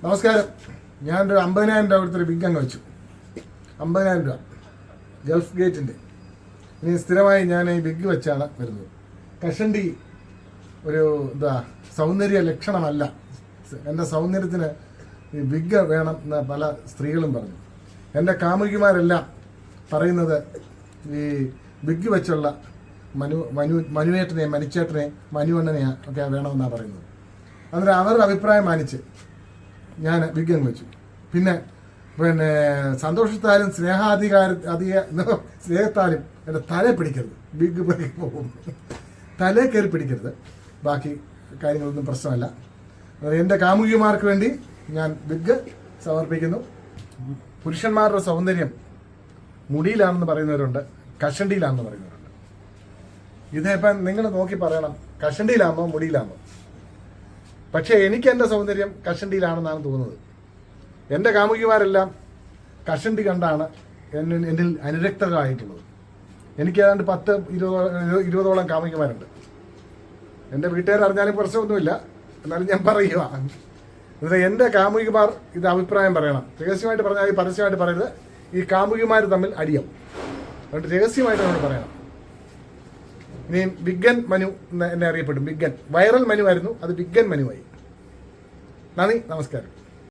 നമസ്കാരം. ഞാനൊരു 50,000 രൂപ കൊടുത്തൊരു ബിഗ് അങ്ങ് വെച്ചു. 50,000 രൂപ ഗൾഫ് ഗേറ്റിൻ്റെ. ഇനി സ്ഥിരമായി ഞാൻ ഈ ബിഗ് വെച്ചാണ് വരുന്നത്. കഷണ്ടി ഒരു സൗന്ദര്യ ലക്ഷണമല്ല. എൻ്റെ സൗന്ദര്യത്തിന് ഈ ബിഗ് വേണം എന്ന് പല സ്ത്രീകളും പറഞ്ഞു. എൻ്റെ കാമുകിമാരെല്ലാം പറയുന്നത് ഈ ബിഗ് വെച്ചുള്ള മനുവേട്ടനെയും മനുച്ചേട്ടനെയും മനുവണ്ണനെയും ഒക്കെ വേണമെന്നാണ് പറയുന്നത്. അന്നേരം അവരുടെ അഭിപ്രായം മാനിച്ച് ഞാൻ ബിഗ് അങ്ങ് വെച്ചു. പിന്നെ സന്തോഷത്താലും സ്നേഹത്താലും എൻ്റെ തലയെ പിടിക്കരുത്. ബിഗ് പോകും, തലയെ കയറി പിടിക്കരുത്. ബാക്കി കാര്യങ്ങളൊന്നും പ്രശ്നമല്ല. എൻ്റെ കാമുകിമാർക്ക് വേണ്ടി ഞാൻ ബിഗ് സമർപ്പിക്കുന്നു. പുരുഷന്മാരുടെ സൗന്ദര്യം മുടിയിലാണെന്ന് പറയുന്നവരുണ്ട്, കഷണ്ടിയിലാണെന്ന് പറയുന്നവരുണ്ട്. ഇതിപ്പം നിങ്ങൾ നോക്കി പറയണം, കഷണ്ടിയിലാണോ മുടിയിലാണോ? പക്ഷേ എനിക്ക് എൻ്റെ സൗന്ദര്യം കഷണ്ടിയിലാണെന്നാണ് തോന്നുന്നത്. എൻ്റെ കാമുകിമാരെല്ലാം കഷണ്ടി കണ്ടാണ് എന്നിൽ അനുരക്തരായിട്ടുള്ളത്. എനിക്ക് ഏതാണ്ട് 10-20ഓളം കാമുകിമാരുണ്ട്. എൻ്റെ വീട്ടുകാർ അറിഞ്ഞാലും പ്രശ്നമൊന്നുമില്ല, എന്നാലും ഞാൻ പറയുക. എന്നിട്ട് എൻ്റെ കാമുകിമാർ ഇത് അഭിപ്രായം പറയണം. രഹസ്യമായിട്ട് പറഞ്ഞാൽ പരസ്യമായിട്ട് പറയരുത്. ഈ കാമുകിമാർ തമ്മിൽ അടിയും. അതുകൊണ്ട് രഹസ്യമായിട്ട് നമ്മൾ പറയണം. ഇനി ബിഗൻ മനു എന്നെ അറിയപ്പെടും. ബിഗൻ വൈറൽ മനു ആയിരുന്നു, അത് ബിഗൻ മനുവായി. നന്ദി, നമസ്കാരം.